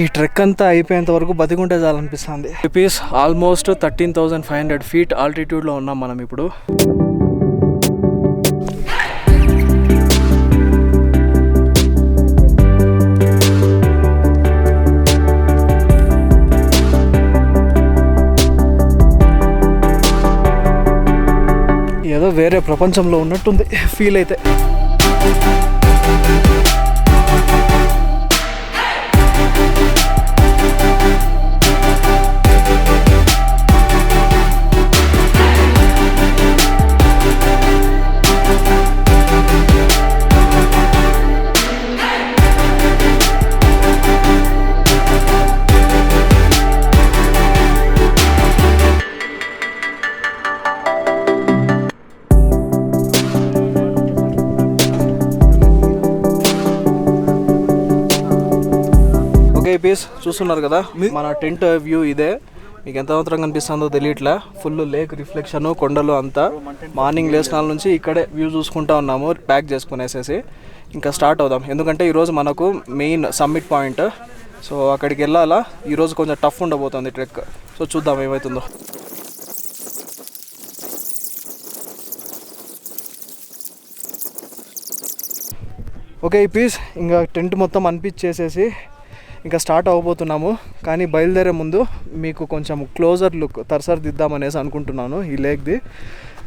ఈ ట్రెక్ అంతా అయిపోయేంత వరకు బతికుంటే చాలనిపిస్తుంది. రూపీస్ ఆల్మోస్ట్ 13,500 ఫీట్ ఆల్టిట్యూడ్లో ఉన్నాం మనం ఇప్పుడు. ఏదో వేరే ప్రపంచంలో ఉన్నట్టుంది ఫీల్ అయితే. పీస్ చూస్తున్నారు కదా, మన టెంట్ వ్యూ ఇదే. మీకు ఎంత మాత్రం కనిపిస్తుందో తెలియట్లా. ఫుల్ లేక్ రిఫ్లెక్షన్, కొండలు అంతా. మార్నింగ్ లేచినాల నుంచి ఇక్కడే వ్యూ చూసుకుంటా ఉన్నాము ప్యాక్ చేసుకునేసేసి. ఇంకా స్టార్ట్ అవుదాం, ఎందుకంటే ఈరోజు మనకు మెయిన్ సమ్మిట్ పాయింట్. సో అక్కడికి వెళ్ళాలా. ఈరోజు కొంచెం టఫ్ ఉండబోతుంది ట్రెక్. సో చూద్దాం ఏమవుతుందో. ఓకే ఈ పీస్ ఇంకా టెంట్ మొత్తం అనిపించేసేసి ఇంకా స్టార్ట్ అవ్వబోతున్నాము. కానీ బయలుదేరే ముందు మీకు కొంచెం క్లోజర్ లుక్ తరసరి దిద్దామనేసి అనుకుంటున్నాను ఈ లేక్ది.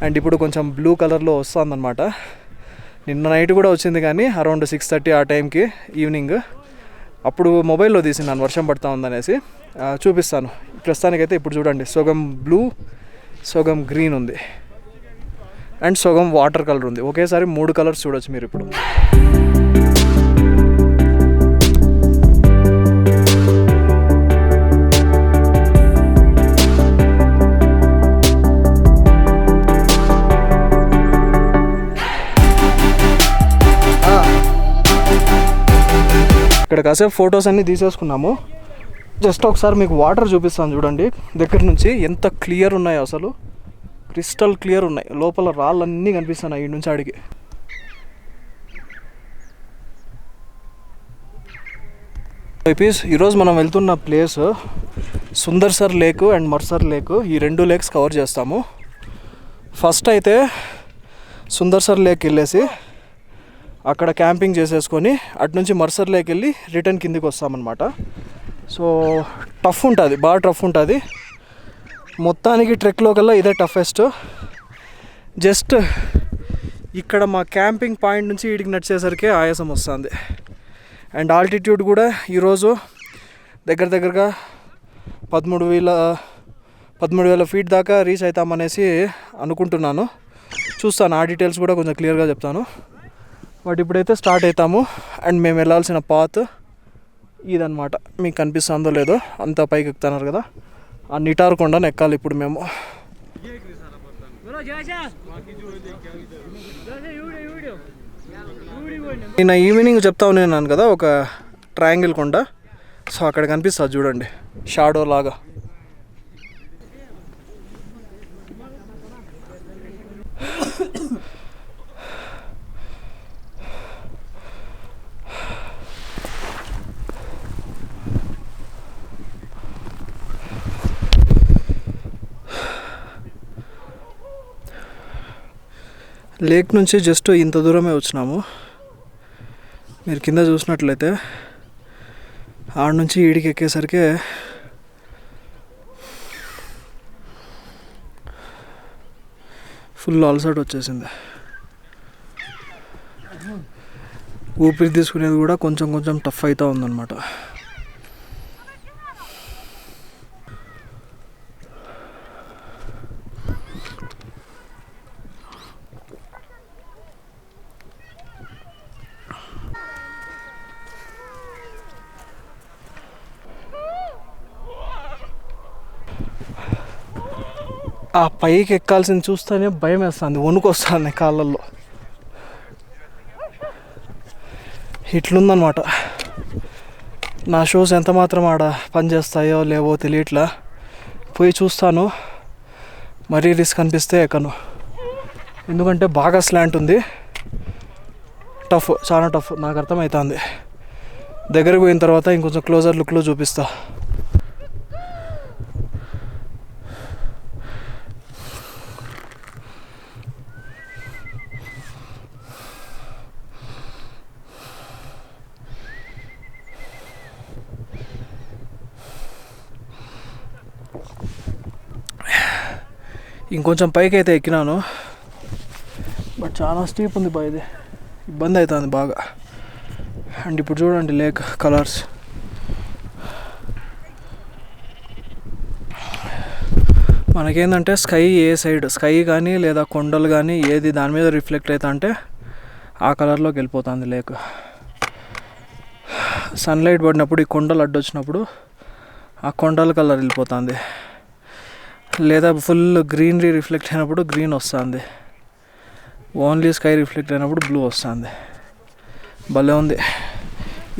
అండ్ ఇప్పుడు కొంచెం బ్లూ కలర్లో వస్తుందన్నమాట. నిన్న నైట్ కూడా వచ్చింది, కానీ అరౌండ్ 6:30 ఆ టైంకి ఈవినింగ్. అప్పుడు మొబైల్లో తీసినాను వర్షం పడుతూ ఉందనేసి. చూపిస్తాను. ప్రస్తుతానికైతే ఇప్పుడు చూడండి, సగం బ్లూ సగం గ్రీన్ ఉంది అండ్ సగం వాటర్ కలర్ ఉంది. ఒకేసారి 3 కలర్స్ చూడొచ్చు మీరు ఇప్పుడు. ఇక్కడ కాసేపు ఫొటోస్ అన్నీ తీసేసుకున్నాము. జస్ట్ ఒకసారి మీకు వాటర్ చూపిస్తాను చూడండి దగ్గర నుంచి. ఎంత క్లియర్ ఉన్నాయో అసలు, క్రిస్టల్ క్లియర్ ఉన్నాయి. లోపల రాళ్ళన్నీ కనిపిస్తున్నాయి ఈ నుంచి ఆడికి. ఈరోజు మనం వెళ్తున్న place Sundersar lake and Marsar lake. ఈ 2 లేక్స్ కవర్ చేస్తాము. ఫస్ట్ అయితే సుందర్సర్ లేక్ వెళ్ళేసి అక్కడ క్యాంపింగ్ చేసేసుకొని అటు నుంచి మర్సర్ లేక్ వెళ్ళి రిటర్న్ కిందికి వస్తామన్నమాట. సో టఫ్ ఉంటుంది, బాగా టఫ్ ఉంటుంది. మొత్తానికి ట్రెక్లో కల్లా ఇదే టఫెస్ట్. జస్ట్ ఇక్కడ మా క్యాంపింగ్ పాయింట్ నుంచి వీడికి నడిచేసరికి ఆయాసం వస్తుంది. అండ్ ఆల్టిట్యూడ్ కూడా ఈరోజు దగ్గరగా 13,000 ఫీట్ దాకా రీచ్ అవుతామనేసి అనుకుంటున్నాను. చూస్తాను, ఆ డీటెయిల్స్ కూడా కొంచెం క్లియర్గా చెప్తాను. బట్ ఇప్పుడైతే స్టార్ట్ అవుతాము. అండ్ మేము వెళ్ళాల్సిన పాత్ ఇదన్నమాట. మీకు కనిపిస్తుందో లేదో, అంతా పైకి ఎక్కుతున్నారు కదా, ఆ నిటార్ కొండను ఎక్కాలి ఇప్పుడు మేము. నిన్న ఈవినింగ్ చెప్తా ఉన్నాను కదా ఒక ట్రయాంగిల్ కొండ. సో అక్కడ కనిపిస్తుంది చూడండి, షాడో లాగా. లేక్ నుంచి జస్ట్ ఇంత దూరమే వచ్చినాము. మీరు కింద చూసినట్లయితే ఆడ నుంచి ఈడికి ఎక్కేసరికి ఫుల్ అలసట వచ్చేసింది. ఊపిరి తీసుకునేది కూడా కొంచెం టఫ్ అవుతూ ఉందన్నమాట. ఆ పైకి ఎక్కాల్సింది చూస్తేనే భయం వేస్తుంది, వణుకొస్తుంది కాళ్ళల్లో. ఇట్లుందనమాట. నా షూస్ ఎంత మాత్రం ఆడ పనిచేస్తాయో లేవో తెలియట్లా. పోయి చూస్తాను, మరీ రిస్క్ అనిపిస్తే ఎక్కను. ఎందుకంటే బాగా స్లాంట్ ఉంది, టఫ్, చాలా టఫ్. నాకు అర్థమవుతుంది. దగ్గరికి పోయిన తర్వాత ఇంకొంచెం క్లోజర్ లుక్లో చూపిస్తా. ఇంకొంచెం పైకి అయితే ఎక్కినాను, బట్ చాలా స్టీప్ ఉంది బా, ఇది ఇబ్బంది అవుతుంది బాగా. అండ్ ఇప్పుడు చూడండి లేక్ కలర్స్. మనకేంటంటే స్కై ఏ సైడ్ స్కై కానీ లేదా కొండలు కానీ ఏది దాని మీద రిఫ్లెక్ట్ అవుతా అంటే ఆ కలర్లోకి వెళ్ళిపోతుంది లేక్. సన్లైట్ పడినప్పుడు ఈ కొండలు అడ్డొచ్చినప్పుడు ఆ కొండల కలర్ వెళ్ళిపోతుంది, లేదా ఫుల్ గ్రీనరీ రిఫ్లెక్ట్ అయినప్పుడు గ్రీన్ వస్తుంది, ఓన్లీ స్కై రిఫ్లెక్ట్ అయినప్పుడు బ్లూ వస్తుంది. భలే ఉంది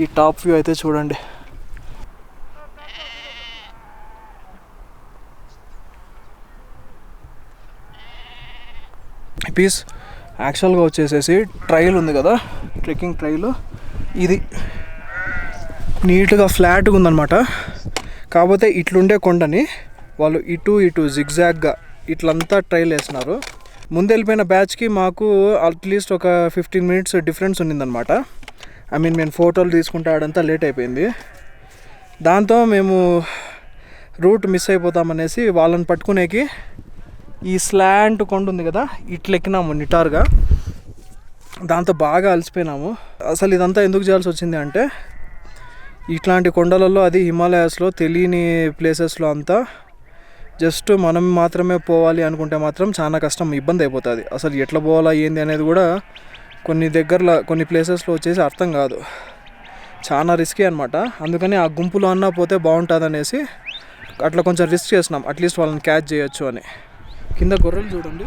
ఈ టాప్ వ్యూ అయితే చూడండి. ఈ పీస్ యాక్చువల్గా వచ్చేసేసి ట్రైల్ ఉంది కదా, ట్రెక్కింగ్ ట్రైల్, ఇది నీట్గా ఫ్లాట్గా ఉందన్నమాట. కాకపోతే ఇట్లుండే కొండని వాళ్ళు ఇటు జిగ్జాగ్గా ఇట్లంతా ట్రైల్ వేసినారు. ముందు వెళ్ళిపోయిన బ్యాచ్కి మాకు అట్లీస్ట్ ఒక 15 minutes డిఫరెన్స్ ఉన్నిందనమాట. ఐ మీన్ మేము ఫోటోలు తీసుకుంటే ఆడంతా లేట్ అయిపోయింది. దాంతో మేము రూట్ మిస్ అయిపోతామనేసి వాళ్ళని పట్టుకునేకి ఈ స్లాంట్ కొండ ఉంది కదా ఇట్లా ఎక్కినాము నిటారుగా. దాంతో బాగా అలసిపోయినాము. అసలు ఇదంతా ఎందుకు చేయాల్సి వచ్చింది అంటే, ఇట్లాంటి కొండలలో, అది హిమాలయాస్లో తెలియని ప్లేసెస్లో అంతా జస్ట్ మనం మాత్రమే పోవాలి అనుకుంటే మాత్రం చాలా కష్టం, ఇబ్బంది అయిపోతుంది. అసలు ఎట్లా పోవాలా ఏంది అనేది కూడా కొన్ని ప్లేసెస్లో వచ్చేసి అర్థం కాదు, చాలా రిస్కీ అనమాట. అందుకని ఆ గుంపులో అన్నా పోతే బాగుంటుంది అనేసి అట్లా కొంచెం రిస్క్ చేసినాం, అట్లీస్ట్ వాళ్ళని క్యాచ్ చేయొచ్చు అని. కింద గొర్రెలు చూడండి.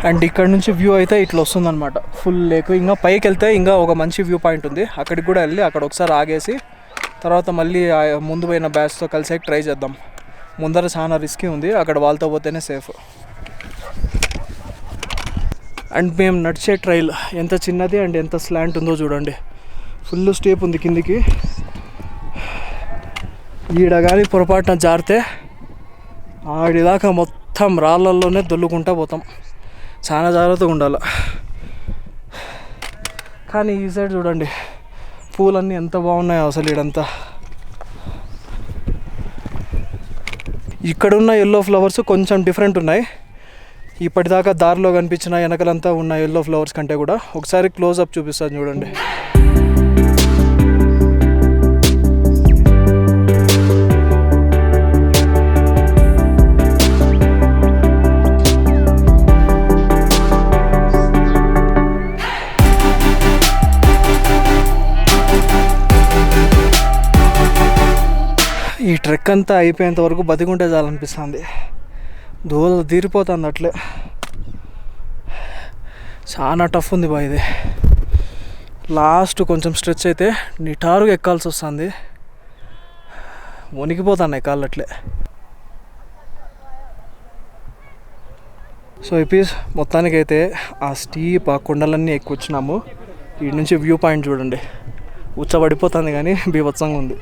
అండ్ ఇక్కడ నుంచి వ్యూ అయితే ఇట్లా వస్తుందన్నమాట, ఫుల్ లేక్. ఇంకా పైకి వెళ్తే ఇంకా ఒక మంచి వ్యూ పాయింట్ ఉంది, అక్కడికి కూడా వెళ్ళి అక్కడ ఒకసారి ఆగేసి తర్వాత మళ్ళీ ముందు పోయిన బ్యాచ్తో కలిసి ట్రై చేద్దాం. ముందర చాలా రిస్కీ ఉంది, అక్కడ వాళ్ళతో పోతేనే సేఫ్. అండ్ మేము నడిచే ట్రైల్ ఎంత చిన్నది అండ్ ఎంత స్లాంట్ ఉందో చూడండి, ఫుల్ స్టేప్ ఉంది కిందికి. ఈడ కానీ పొరపాటున జారితే ఆడిదాకా మొత్తం రాళ్ళల్లోనే దొల్లుకుంటా పోతాం, చాలా జాగ్రత్తగా ఉండాలి. కానీ ఈ సైడ్ చూడండి పూలన్నీ ఎంత బాగున్నాయో అసలు. ఈడంతా ఇక్కడున్న ఎల్లో ఫ్లవర్స్ కొంచెం డిఫరెంట్ ఉన్నాయి, ఇప్పటిదాకా దారిలో కనిపించిన వెనకలంతా ఉన్న ఎల్లో ఫ్లవర్స్ కంటే కూడా. ఒకసారి క్లోజ్అప్ చూపిస్తాను చూడండి. ఈ ట్రెక్ అంతా అయిపోయేంత వరకు బతికుంటే చాలనిపిస్తుంది, దూల తీరిపోతుంది అట్లే. చాలా టఫ్ ఉంది బా ఇది. లాస్ట్ కొంచెం స్ట్రెచ్ అయితే నిటారుగా ఎక్కాల్సి వస్తుంది, వణికిపోతున్నాయి కాళ్ళు అట్లే. సో ఈ పీస్ మొత్తానికైతే ఆ స్టీప్ ఆ కొండలన్నీ ఎక్కువ వచ్చినాము. వీటి నుంచి వ్యూ పాయింట్ చూడండి, ఉచ్చబడిపోతుంది కానీ బీభత్సంగా ఉంది.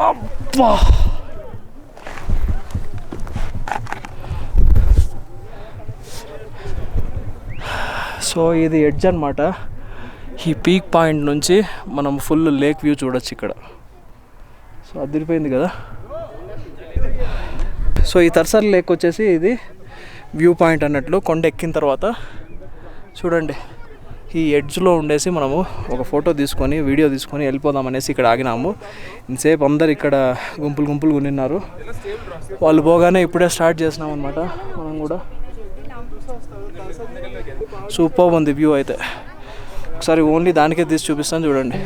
అబ్బా, సో ఇది ఎడ్జ్ అనమాట. ఈ పీక్ పాయింట్ నుంచి మనం ఫుల్ లేక్ వ్యూ చూడొచ్చు ఇక్కడ. సో అదిరిపోయింది కదా. సో ఈ తర్సర్ లేక్ వచ్చేసి ఇది వ్యూ పాయింట్ అన్నట్లు. కొండ ఎక్కిన తర్వాత చూడండి ఈ ఎడ్జ్లో ఉండేసి మనము ఒక ఫోటో తీసుకొని వీడియో తీసుకొని వెళ్ళిపోదాం అనేసి ఇక్కడ ఆగినాము. ఇంతసేపు అందరు ఇక్కడ గుంపులు ఉన్నారు, వాళ్ళు పోగానే ఇప్పుడే స్టార్ట్ చేసినాం అనమాట మనం కూడా. సూపర్ ఉంది వ్యూ అయితే, ఒకసారి ఓన్లీ దానికే తీసి చూపిస్తాను చూడండి.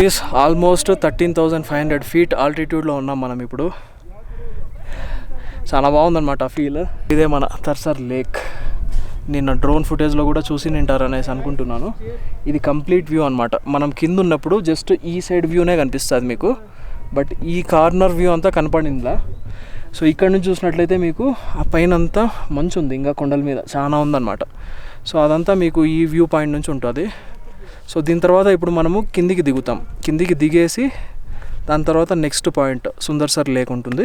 చూపీస్ ఆల్మోస్ట్ 13,500 feet ఆల్టిట్యూడ్లో ఉన్నాం మనం ఇప్పుడు. చాలా బాగుందన్నమాట ఫీల్. ఇదే మన తర్సర్ లేక్. నిన్న డ్రోన్ ఫుటేజ్లో కూడా చూసి నింటారు అనేసి అనుకుంటున్నాను. ఇది కంప్లీట్ వ్యూ అనమాట. మనం కింద ఉన్నప్పుడు జస్ట్ ఈ సైడ్ వ్యూనే కనిపిస్తుంది మీకు, బట్ ఈ కార్నర్ వ్యూ అంతా కనపడిందిలా. సో ఇక్కడ నుంచి చూసినట్లయితే మీకు ఆ పైన అంతా మంచు ఉంది, ఇంకా కొండల మీద చాలా ఉందన్నమాట. సో అదంతా మీకు ఈ వ్యూ పాయింట్ నుంచి ఉంటుంది. సో దీని తర్వాత ఇప్పుడు మనము కిందికి దిగుతాం. కిందికి దిగేసి దాని తర్వాత నెక్స్ట్ పాయింట్ సుందర్సర్ లేక్ ఉంటుంది.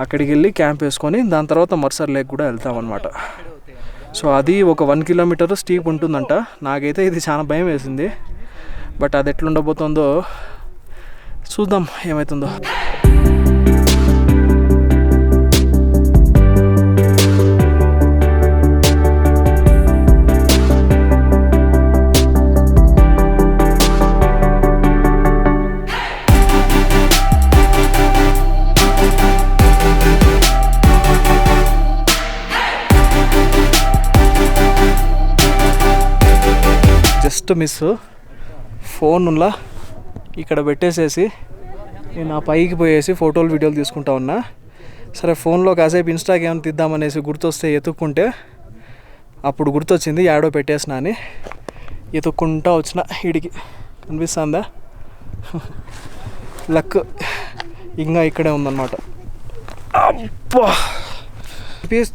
అక్కడికి వెళ్ళి క్యాంప్ వేసుకొని దాని తర్వాత మర్సర్ లేక్ కూడా వెళ్తాం అనమాట. సో అది ఒక 1 kilometer స్టీప్ ఉంటుందంట. నాకైతే ఇది చాలా భయం వేసింది, బట్ అది ఎట్లుండబోతుందో చూద్దాం ఏమవుతుందో. జస్ట్ మిస్ ఫోన్లా ఇక్కడ పెట్టేసేసి నేను ఆ పైకి పోయేసి ఫోటోలు వీడియోలు తీసుకుంటా ఉన్నా. సరే ఫోన్లో కాసేపు ఇన్స్టాకి ఏమైనా తీద్దామనేసి గుర్తొస్తే ఎత్తుక్కుంటే అప్పుడు గుర్తొచ్చింది యాడో పెట్టేసిన అని ఎత్తుక్కుంటా వచ్చిన. వీడికి కనిపిస్తుందా లక్ ఇంకా ఇక్కడే ఉందన్నమాట. అబ్బా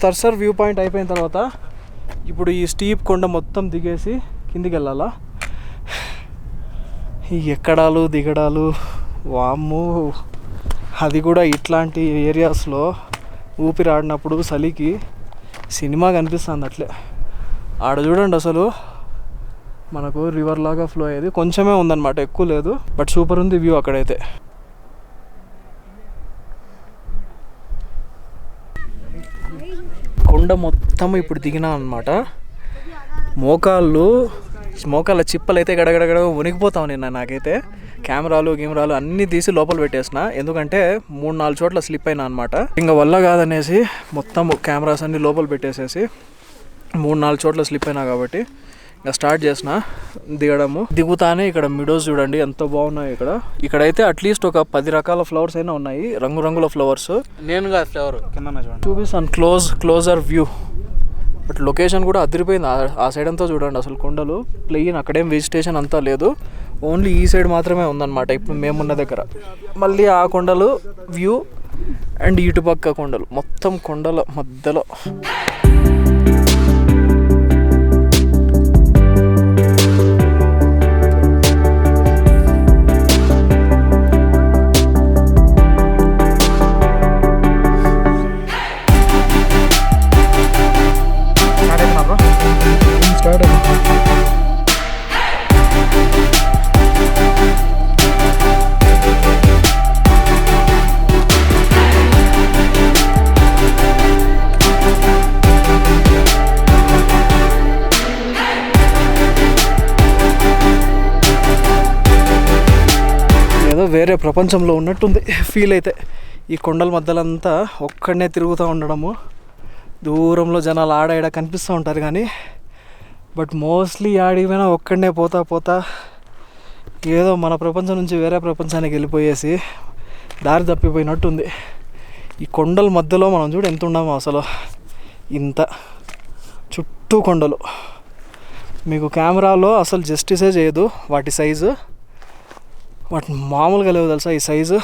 తర్సర్ వ్యూ పాయింట్ అయిపోయిన తర్వాత ఇప్పుడు ఈ స్టీప్ కొండ మొత్తం దిగేసి కిందికి వెళ్ళాలా. ఈ ఎక్కడాలు దిగడాలు వామ్ము, అది కూడా ఇట్లాంటి ఏరియాస్లో ఊపిరాడినప్పుడు చలికి సినిమా కనిపిస్తుంది అట్లే. ఆడ చూడండి అసలు మనకు రివర్ లాగా ఫ్లో అయ్యేది కొంచెమే ఉందన్నమాట, ఎక్కువ లేదు, బట్ సూపర్ ఉంది వ్యూ అక్కడైతే. కొండ మొత్తం ఇప్పుడు దిగినా అన్నమాట. మోకాళ్ళ చిప్పలు అయితే గడగడగడ వణికిపోతాం. నాకైతే కెమెరాలు అన్నీ తీసి లోపల పెట్టేసిన, ఎందుకంటే 3-4 చోట్ల స్లిప్ అయినా అనమాట. ఇంకా వల్ల కాదనేసి మొత్తం కెమెరాస్ అన్నీ లోపల పెట్టేసేసి 3-4 చోట్ల స్లిప్ అయినా కాబట్టి ఇంకా స్టార్ట్ చేసిన దిగడము. దిగుతానే ఇక్కడ మిడోస్ చూడండి ఎంత బాగున్నాయి. ఇక్కడైతే అట్లీస్ట్ ఒక 10 రకాల ఫ్లవర్స్ అయినా ఉన్నాయి, రంగురంగుల ఫ్లవర్స్. నేను కాదు ఫ్లవర్ కింద చూపిస్తాను క్లోజర్ వ్యూ. బట్ లొకేషన్ కూడా అదిరిపోయింది. ఆ సైడ్ అంతా చూడండి అసలు కొండలు ప్లెయిన్, అక్కడేం వెజిటేషన్ అంతా లేదు, ఓన్లీ ఈ సైడ్ మాత్రమే ఉందన్నమాట ఇప్పుడు మేమున్న దగ్గర. మళ్ళీ ఆ కొండలు వ్యూ అండ్ ఇటుపక్క కొండలు, మొత్తం కొండల మధ్యలో. వేరే ప్రపంచంలో ఉన్నట్టుంది ఫీల్ అయితే. ఈ కొండల మధ్యలంతా ఒక్కడనే తిరుగుతూ ఉండడము, దూరంలో జనాలు ఆడ కనిపిస్తూ ఉంటారు కానీ, బట్ మోస్ట్లీ ఆడిపోయినా ఒక్కడనే పోతా ఏదో మన ప్రపంచం నుంచి వేరే ప్రపంచానికి వెళ్ళిపోయేసి దారి తప్పిపోయినట్టుంది. ఈ కొండల మధ్యలో మనం చూడు ఎంత ఉన్నామో అసలు, ఇంత చుట్టూ కొండలు. మీకు కెమెరాలో అసలు జస్టిసే చేయదు వాటి సైజు, వాటి మామూలుగా లేవు తెలుసా ఈ సైజు.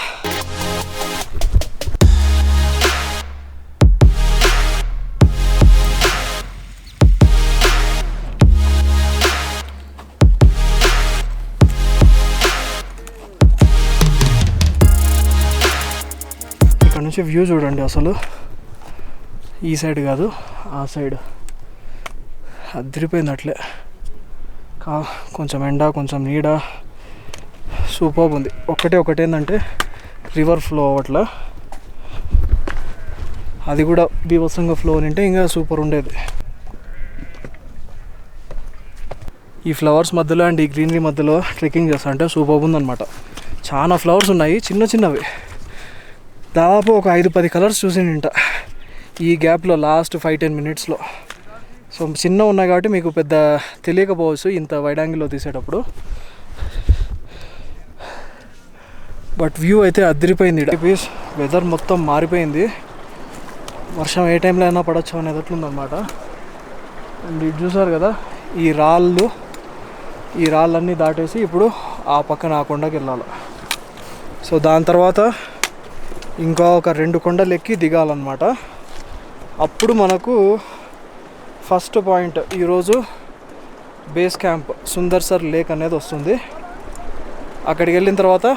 ఇక్కడ నుంచి వ్యూ చూడండి అసలు, ఈ సైడ్ కాదు ఆ సైడ్ అదిరిపోయింది అట్లే. కొంచెం ఎండ కొంచెం నీడ, సూపర్ ఉంది. ఒకటి ఏంటంటే రివర్ ఫ్లో అవ్వట్లా, అది కూడా బీభత్సంగా ఫ్లో ఉంటే ఇంకా సూపర్ ఉండేది. ఈ ఫ్లవర్స్ మధ్యలో అండ్ ఈ గ్రీనరీ మధ్యలో ట్రెక్కింగ్ చేస్తా అంటే సూపర్ ఉందన్నమాట. చాలా ఫ్లవర్స్ ఉన్నాయి చిన్నవి, దాదాపు ఒక 5-10 కలర్స్ చూసింట ఈ గ్యాప్లో లాస్ట్ 5-10 minutesలో. సో చిన్న ఉన్నాయి కాబట్టి మీకు పెద్ద తెలియకపోవచ్చు ఇంత వైడ్ యాంగిల్లో తీసేటప్పుడు. బట్ వ్యూ అయితే అదిరిపోయింది. పీస్ వెదర్ మొత్తం మారిపోయింది. వర్షం ఏ టైంలో అయినా పడవచ్చు అనేది అట్లుందనమాట. అండ్ ఇది చూసారు కదా, ఈ రాళ్ళన్నీ దాటేసి ఇప్పుడు ఆ పక్కన ఆ కొండకి వెళ్ళాలి. సో దాని తర్వాత ఇంకా ఒక 2 కొండలు ఎక్కి దిగాలన్నమాట. అప్పుడు మనకు ఫస్ట్ పాయింట్ ఈరోజు బేస్ క్యాంప్ సుందర్సర్ లేక్ అనేది వస్తుంది. అక్కడికి వెళ్ళిన తర్వాత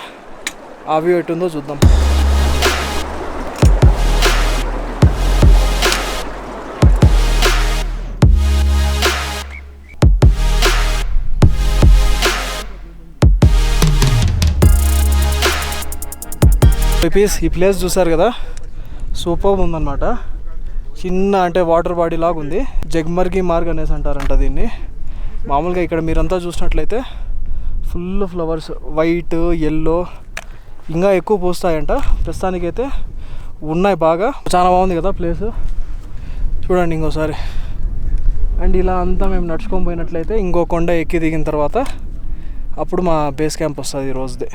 ఆ వ్యూ ఎటుందో చూద్దాం. ఈ ప్లేస్ చూసారు కదా, సూపర్ ఉందన్నమాట. చిన్న అంటే వాటర్ బాడీ లాగా ఉంది. జగ్మర్గి మార్గ్ అనేసి అంటారంట దీన్ని. మామూలుగా ఇక్కడ మీరంతా చూసినట్లయితే ఫుల్ ఫ్లవర్స్ వైట్, ఎల్లో ఇంకా ఎక్కువ పూస్తాయంట. ప్రస్తుతానికైతే ఉన్నాయి బాగా. చాలా బాగుంది కదా ప్లేస్, చూడండి ఇంకోసారి. అండ్ ఇలా అంతా మేము నడుచుకొని పోయినట్లయితే ఇంకో కొండ ఎక్కి దిగిన తర్వాత అప్పుడు మా బేస్ క్యాంప్ వస్తుంది ఈ రోజుది.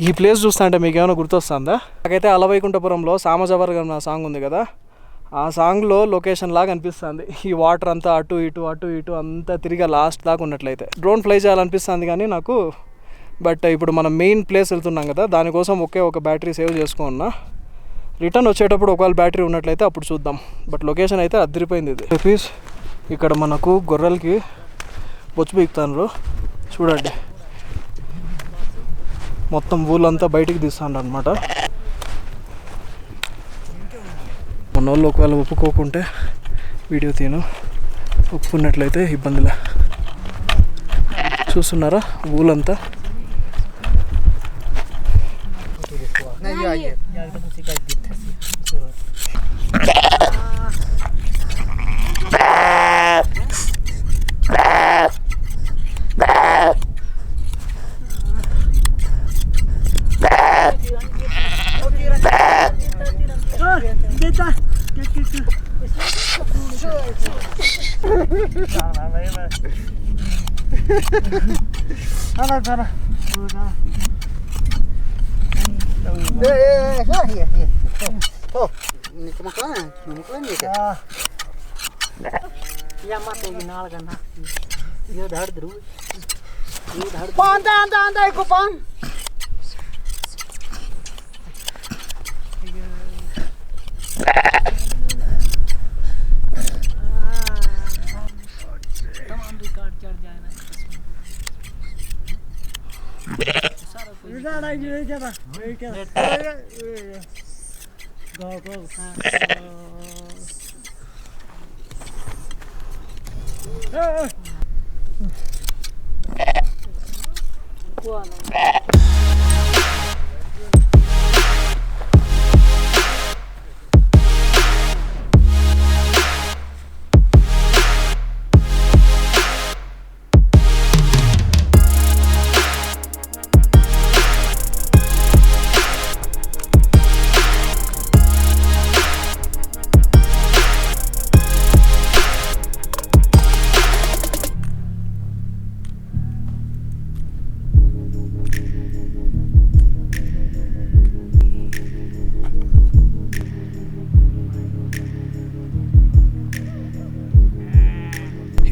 ఈ ప్లేస్ చూస్తా అంటే మీకు ఏమైనా గుర్తొస్తుందా? నాకైతే అలవైకుంఠపురంలో సామజవర్గం సాంగ్ ఉంది కదా, ఆ సాంగ్లో లొకేషన్ లాగా అనిపిస్తుంది. ఈ వాటర్ అంతా అటు ఇటు అంతా తిరిగి లాస్ట్ దాకా ఉన్నట్లయితే డ్రోన్ ఫ్లై చేయాలనిపిస్తుంది కానీ నాకు. బట్ ఇప్పుడు మనం మెయిన్ ప్లేస్ వెళ్తున్నాం కదా, దానికోసం ఒక బ్యాటరీ సేవ్ చేసుకున్నా. రిటర్న్ వచ్చేటప్పుడు ఒకవేళ బ్యాటరీ ఉన్నట్లయితే అప్పుడు చూద్దాం. బట్ లొకేషన్ అయితే అదిరిపోయింది. ఇది ప్లీజ్ ఇక్కడ మనకు గొర్రెలకి బొచ్చు పీకుతారు చూడండి. మొత్తం ఊళ్ళంతా బయటికి తీస్తాను అనమాట. మన వాళ్ళు ఒకవేళ ఒప్పుకోకుంటే వీడియో తీను, ఒప్పుకున్నట్లయితే ఇబ్బందిలే. చూస్తున్నారా ఊళ్ళంతా.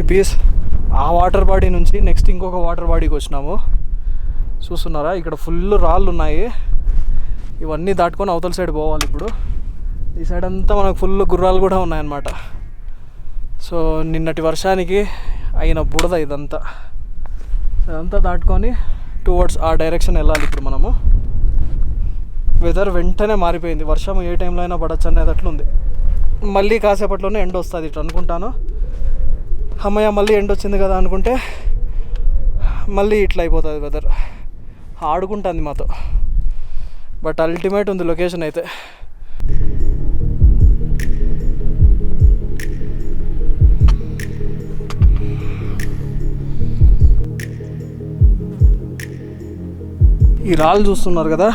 పీస్ ఆ వాటర్ బాడీ నుంచి నెక్స్ట్ ఇంకొక వాటర్ బాడీకి వచ్చినాము. చూస్తున్నారా ఇక్కడ ఫుల్ రాళ్ళు ఉన్నాయి. ఇవన్నీ దాటుకొని అవతల సైడ్ పోవాలి. ఇప్పుడు ఈ సైడ్ అంతా మనకు ఫుల్ గుర్రాలు కూడా ఉన్నాయన్నమాట. సో నిన్నటి వర్షానికి అయిన బుడద ఇదంతా దాటుకొని టువర్డ్స్ ఆ డైరెక్షన్ వెళ్ళాలి. ఇప్పుడు మనము వెదర్ వెంటనే మారిపోయింది. వర్షం ఏ టైంలో అయినా పడచ్చు అనేది అట్లుంది. మళ్ళీ కాసేపట్లోనే ఎండ వస్తుంది ఇట్లా అనుకుంటాను. అమ్మయ్య మళ్ళీ ఎండ వచ్చింది కదా అనుకుంటే మళ్ళీ ఇట్లా అయిపోతుంది వెదర్. ఆడుకుంటుంది మాతో. బట్ అల్టిమేట్ ఉంది లొకేషన్ అయితే. ఈ రాళ్ళు చూస్తున్నారు కదా,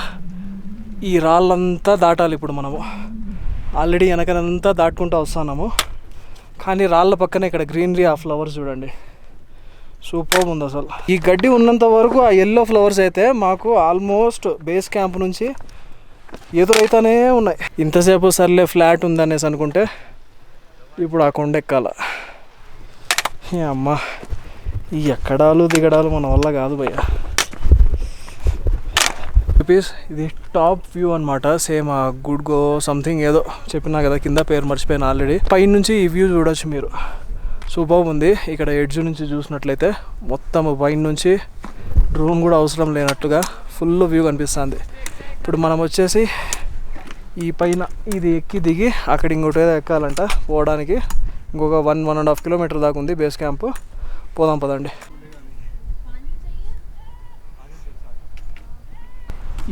ఈ రాళ్ళంతా దాటాలి ఇప్పుడు మనము. ఆల్రెడీ వెనకనంతా దాటుకుంటూ వస్తున్నాము, కానీ రాళ్ళ పక్కన ఇక్కడ గ్రీనరీ, ఆ ఫ్లవర్స్ చూడండి, సూపర్ ఉంది అసలు. ఈ గడ్డి ఉన్నంత వరకు ఆ ఎల్లో ఫ్లవర్స్ అయితే మాకు ఆల్మోస్ట్ బేస్ క్యాంప్ నుంచి ఎదురైతేనే ఉన్నాయి. ఇంతసేపు సర్లే ఫ్లాట్ ఉందనేసి అనుకుంటే ఇప్పుడు ఆ కొండ ఎక్కాల. అమ్మ, ఈ ఎక్కడాలు దిగడాలు మన వల్ల కాదు భయ్య. ఇది టాప్ వ్యూ అనమాట. సేమ్ ఆ గుడ్ గో సంథింగ్ ఏదో చెప్పినా కదా, కింద పేరు మర్చిపోయాను ఆల్రెడీ. పైన నుంచి ఈ వ్యూ చూడొచ్చు మీరు, సూపర్ ఉంది. ఇక్కడ ఎడ్జ్ నుంచి చూసినట్లయితే మొత్తం పైన నుంచి డ్రోన్ కూడా అవసరం లేనట్టుగా ఫుల్ వ్యూ కనిపిస్తుంది. ఇప్పుడు మనం వచ్చేసి ఈ పైన ఇది ఎక్కి దిగి అక్కడ ఇంకోటి ఏదో ఎక్కాలంట. పోవడానికి ఇంకొక 1.5 కిలోమీటర్ దాకా ఉంది బేస్ క్యాంపు. పోదాం పదండి.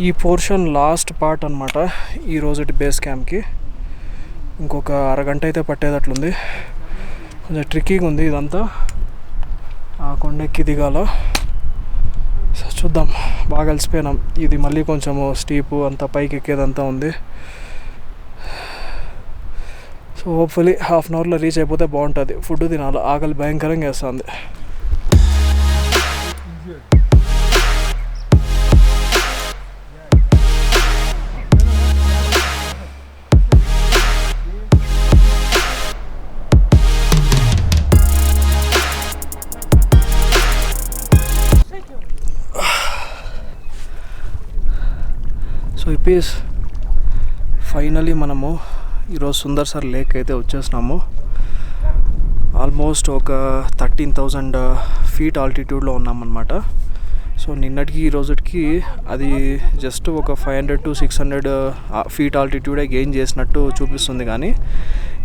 ఈ పోర్షన్ లాస్ట్ పార్ట్ అనమాట ఈ రోజుటి బేస్ క్యాంప్కి. ఇంకొక అరగంట అయితే పట్టేటట్లుంది. కొంచెం ట్రిక్కీగా ఉంది ఇదంతా, ఆ కొండెక్కి దిగాల. చూద్దాం, బాగా అలసిపోయినాం. ఇది మళ్ళీ కొంచెము స్టీపు అంతా పైకి ఎక్కేదంతా ఉంది. సో హోప్ఫుల్లీ హాఫ్ అన్ అవర్లో రీచ్ అయిపోతే బాగుంటుంది. ఫుడ్ తినాలి, ఆకలి భయంకరంగా వేస్తుంది. సో ఇపీస్ ఫైనలీ మనము ఈరోజు సుందర్సర్ లేక్ అయితే వచ్చేసినాము. ఆల్మోస్ట్ ఒక 13,000 ఫీట్ ఆల్టిట్యూడ్లో ఉన్నామన్నమాట. సో నిన్నటికి ఈ రోజుకి అది జస్ట్ ఒక 500 to 600 ఫీట్ ఆల్టిట్యూడే గెయిన్ చేసినట్టు చూపిస్తుంది. కానీ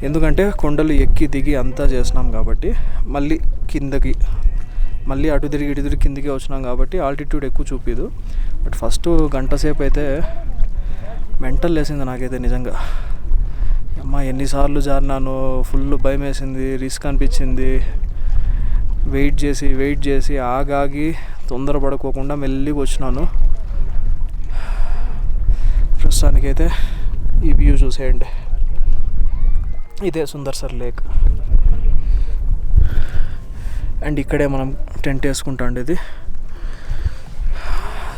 ఎందుకంటే కొండలు ఎక్కి దిగి అంతా చేసినాం కాబట్టి మళ్ళీ కిందకి, మళ్ళీ అటు తిరిగి ఇటు తిరిగి కిందికి వచ్చినాం కాబట్టి ఆల్టిట్యూడ్ ఎక్కువ చూపిదు. బట్ ఫస్ట్ గంట సేపు అయితే మెంటల్ వేసింది నాకైతే నిజంగా. అమ్మ, ఎన్నిసార్లు జారినాను, ఫుల్ భయం వేసింది, రిస్క్ అనిపించింది. వెయిట్ చేసి ఆగాగి తొందరపడుకోకుండా మెల్లిగా వచ్చినాను. ప్రస్తుతానికైతే ఈ వ్యూ చూసేయండి. ఇదే సుందర్సర్ లేక్. అండ్ ఇక్కడే మనం టెంట్ వేసుకుంటా ఉండేది.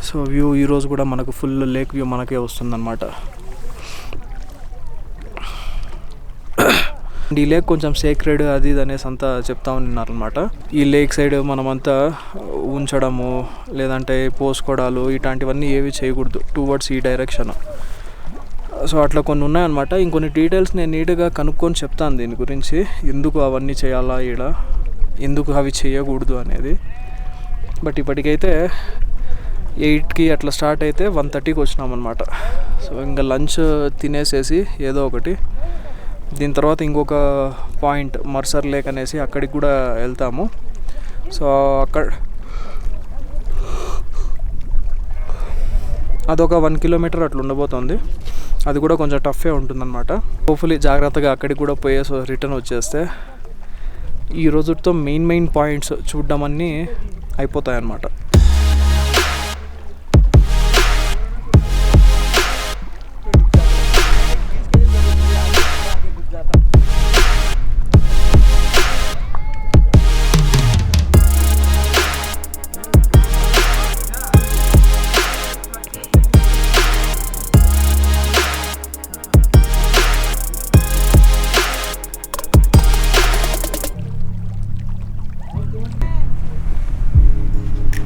సో వ్యూ ఈరోజు కూడా మనకు ఫుల్ లేక్ వ్యూ మనకే వస్తుందన్నమాట. ఈ లేక్ కొంచెం సేక్రెడ్ అది ఇది అనేసి అంతా చెప్తా ఉన్నారనమాట. ఈ లేక్ సైడ్ మనమంతా ఉంచడము లేదంటే పోసుకోవడాలు ఇట్లాంటివన్నీ ఏవి చేయకూడదు టువర్డ్స్ ఈ డైరెక్షన్. సో అట్లా కొన్ని ఉన్నాయన్నమాట. ఇంకొన్ని డీటెయిల్స్ నేను నీట్గా కనుక్కొని చెప్తాను దీని గురించి, ఎందుకు అవన్నీ చేయాలా ఈడ, ఎందుకు అవి చేయకూడదు అనేది. బట్ ఇప్పటికైతే 8కి అట్లా స్టార్ట్ అయితే 1:30కి వచ్చినామన్నమాట. సో ఇంకా లంచ్ తినేసేసి ఏదో ఒకటి, దీని తర్వాత ఇంకొక పాయింట్ మర్సర్ లేక్ అనేసి అక్కడికి కూడా వెళ్తాము. సో అక్కడ అదొక 1 కిలోమీటర్ అట్లా ఉండబోతుంది. అది కూడా కొంచెం టఫే ఉంటుందన్నమాట. హోప్ఫుల్లీ జాగ్రత్తగా అక్కడికి కూడా పోయేసి రిటర్న్ వచ్చేస్తే ఈ రోజుతో మెయిన్ పాయింట్స్ చూడడం అన్నీ అయిపోతాయి అన్నమాట.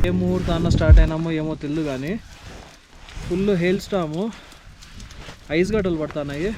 ఏ ముహూర్తాన్న స్టార్ట్ అయినామో ఏమో తెలియదు కానీ ఫుల్ హెయిల్ స్టాము, ఐస్ గడ్డలు పడుతున్నాయి.